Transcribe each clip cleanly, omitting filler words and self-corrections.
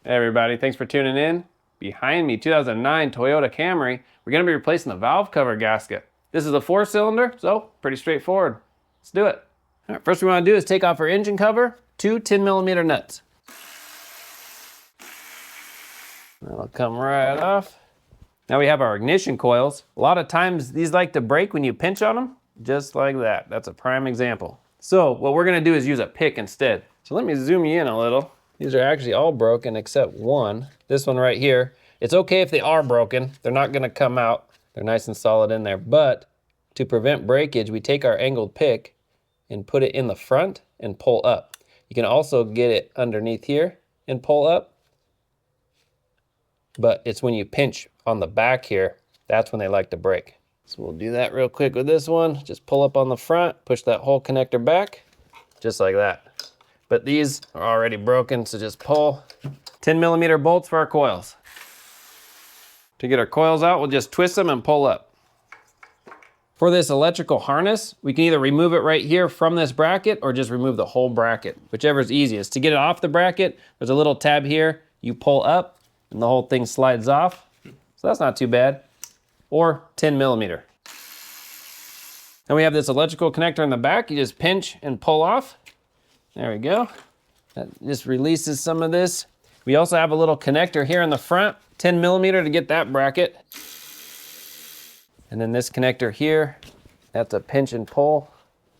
Hey everybody, thanks for tuning in. Behind me, 2009 Toyota Camry, we're gonna be replacing the valve cover gasket. This is a 4-cylinder, so pretty straightforward. Let's do it. All right, first we wanna do is take off our engine cover, 2 10mm nuts. That'll come right off. Now we have our ignition coils. A lot of times these like to break when you pinch on them, just like that. That's a prime example. So what we're gonna do is use a pick instead. So let me zoom you in a little. These are actually all broken except one. This one right here. It's okay if they are broken. They're not gonna come out. They're nice and solid in there. But to prevent breakage, we take our angled pick and put it in the front and pull up. You can also get it underneath here and pull up. But it's when you pinch on the back here, that's when they like to break. So we'll do that real quick with this one. Just pull up on the front, push that whole connector back, just like that. But these are already broken, so just pull. 10mm bolts for our coils. To get our coils out, we'll just twist them and pull up. For this electrical harness, we can either remove it right here from this bracket or just remove the whole bracket, whichever is easiest. To get it off the bracket, there's a little tab here. You pull up and the whole thing slides off. So that's not too bad. Or 10mm. Then we have this electrical connector in the back. You just pinch and pull off. There we go. That just releases some of this. We also have a little connector here in the front, 10mm to get that bracket. And then this connector here, that's a pinch and pull.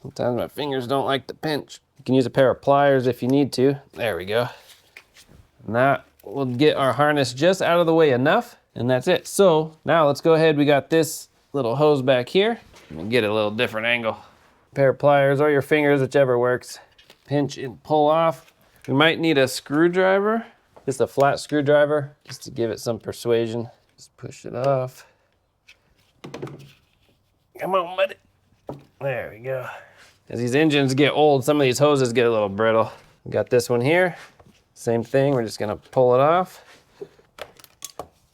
Sometimes my fingers don't like to pinch. You can use a pair of pliers if you need to. There we go. And that will get our harness just out of the way enough, and that's it. So now let's go ahead. We got this little hose back here. Let me get a little different angle. Pair of pliers or your fingers, whichever works. Pinch and pull off. We might need a screwdriver, just a flat screwdriver, just to give it some persuasion. Just push it off. Come on, buddy. There we go. As these engines get old, some of these hoses get a little brittle. We got this one here. Same thing, we're just gonna pull it off.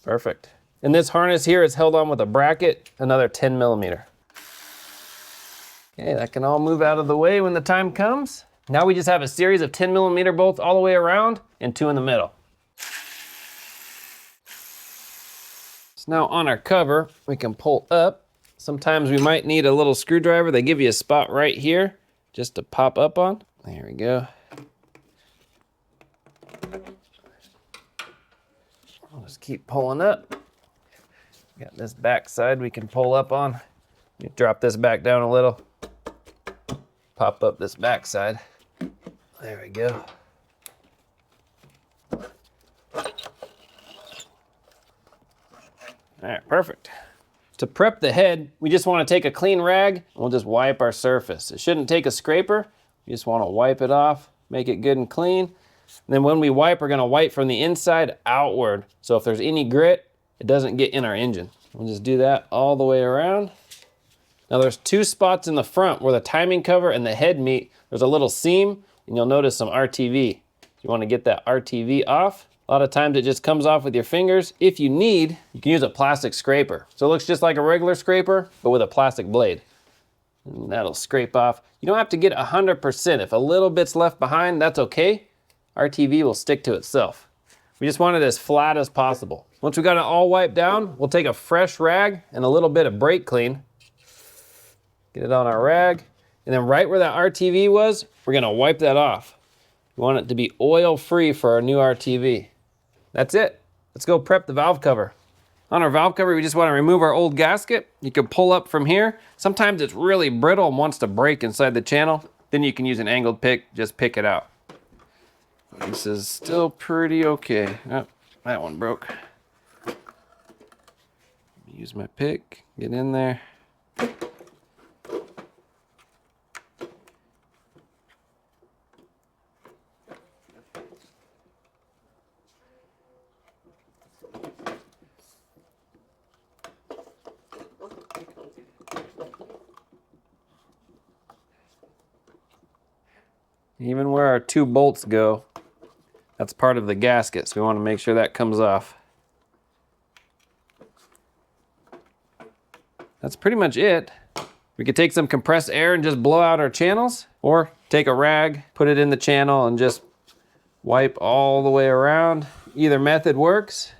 Perfect. And this harness here is held on with a bracket, another 10mm. Okay, that can all move out of the way when the time comes. Now we just have a series of 10mm bolts all the way around and 2 in the middle. So now on our cover, we can pull up. Sometimes we might need a little screwdriver. They give you a spot right here just to pop up on. There we go. I'll just keep pulling up. Got this back side we can pull up on. You drop this back down a little. Pop up this back side. There we go. All right, perfect. To prep the head, we just want to take a clean rag and we'll just wipe our surface. It shouldn't take a scraper. You just want to wipe it off, make it good and clean. And then when we wipe, we're going to wipe from the inside outward. So if there's any grit, it doesn't get in our engine. We'll just do that all the way around. Now there's 2 spots in the front where the timing cover and the head meet. There's a little seam and you'll notice some RTV. You want to get that RTV off. A lot of times it just comes off with your fingers. If you need, you can use a plastic scraper. So it looks just like a regular scraper, but with a plastic blade. And that'll scrape off. You don't have to get 100%. If a little bit's left behind, that's okay. RTV will stick to itself. We just want it as flat as possible. Once we got it all wiped down, we'll take a fresh rag and a little bit of brake clean. Get it on our rag. And then right where that RTV was, we're gonna wipe that off. We want it to be oil-free for our new RTV. That's it. Let's go prep the valve cover. On our valve cover, we just want to remove our old gasket. You can pull up from here. Sometimes it's really brittle and wants to break inside the channel. Then you can use an angled pick, just pick it out. This is still pretty okay. Oh, that one broke. Use my pick, get in there. Even where our 2 bolts go, that's part of the gasket, so we want to make sure that comes off. That's pretty much it. We could take some compressed air and just blow out our channels, or take a rag, put it in the channel and just wipe all the way around. Either method works.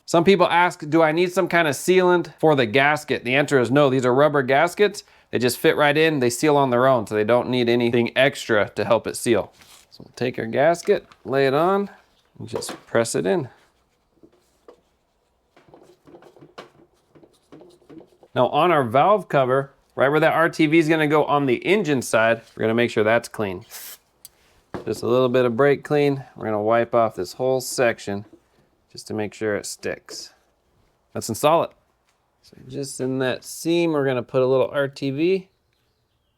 Some people ask, do I need some kind of sealant for the gasket? The answer is no. These are rubber gaskets. They just fit right in. They seal on their own, so they don't need anything extra to help it seal. So we'll take our gasket, lay it on, and just press it in. Now on our valve cover, right where that RTV is gonna go on the engine side, we're gonna make sure that's clean. Just a little bit of brake clean. We're gonna wipe off this whole section just to make sure it sticks. Let's install it. So just in that seam, we're gonna put a little RTV.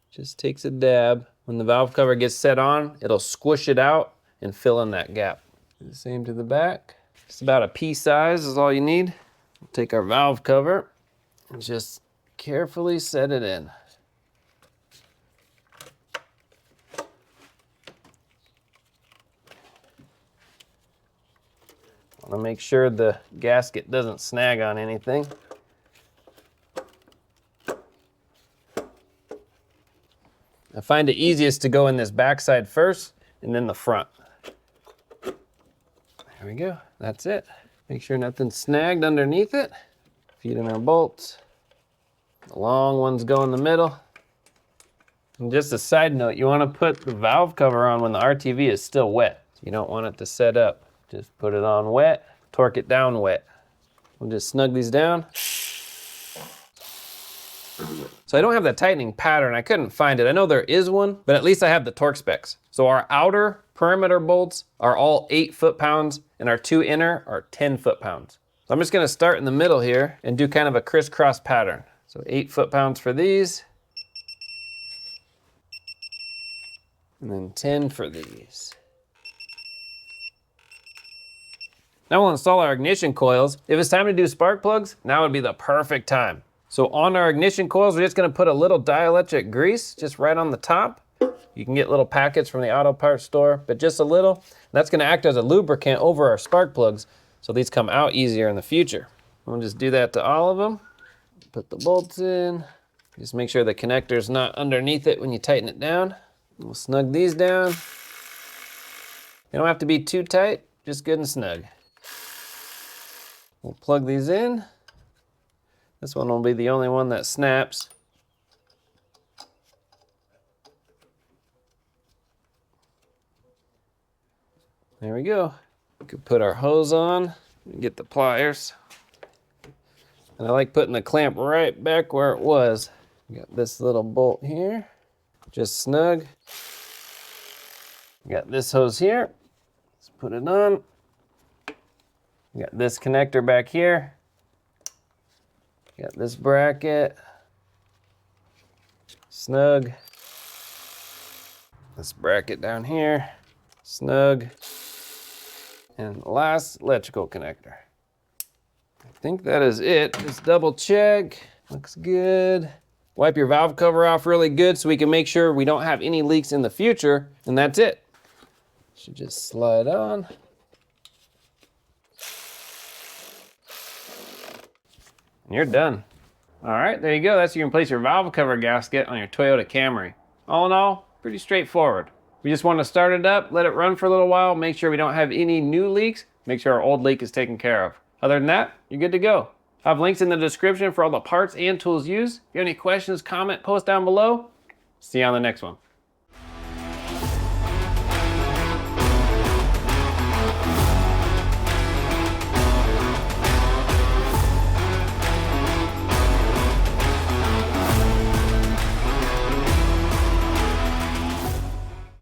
Just takes a dab. When the valve cover gets set on, it'll squish it out and fill in that gap. Do the same to the back. Just about a pea size is all you need. We'll take our valve cover and just carefully set it in. Want to make sure the gasket doesn't snag on anything. I find it easiest to go in this backside first and then the front. There we go, that's it. Make sure nothing's snagged underneath it. Feed in our bolts. The long ones go in the middle. And just a side note, you want to put the valve cover on when the RTV is still wet. You don't want it to set up. Just put it on wet, torque it down wet. We'll just snug these down. So I don't have the tightening pattern. I couldn't find it. I know there is one, but at least I have the torque specs. So our outer perimeter bolts are all 8 foot-pounds and our 2 inner are 10 foot-pounds. So I'm just gonna start in the middle here and do kind of a crisscross pattern. So 8 foot-pounds for these. And then 10 for these. Now we'll install our ignition coils. If it's time to do spark plugs, now would be the perfect time. So on our ignition coils, we're just gonna put a little dielectric grease just right on the top. You can get little packets from the auto parts store, but just a little. That's gonna act as a lubricant over our spark plugs, so these come out easier in the future. We'll just do that to all of them. Put the bolts in. Just make sure the connector's not underneath it when you tighten it down. We'll snug these down. They don't have to be too tight, just good and snug. We'll plug these in. This one will be the only one that snaps. There we go. We could put our hose on and get the pliers. And I like putting the clamp right back where it was. We got this little bolt here, just snug. We got this hose here. Let's put it on. We got this connector back here. Got this bracket, snug. This bracket down here, snug. And last electrical connector. I think that is it. Just double check, looks good. Wipe your valve cover off really good so we can make sure we don't have any leaks in the future, and that's it. Should just slide on. You're done. All right, there you go. That's how you can place your valve cover gasket on your Toyota Camry. All in all, pretty straightforward. We just want to start it up, let it run for a little while, make sure we don't have any new leaks, make sure our old leak is taken care of. Other than that, you're good to go. I have links in the description for all the parts and tools used. If you have any questions, comment, post down below. See you on the next one.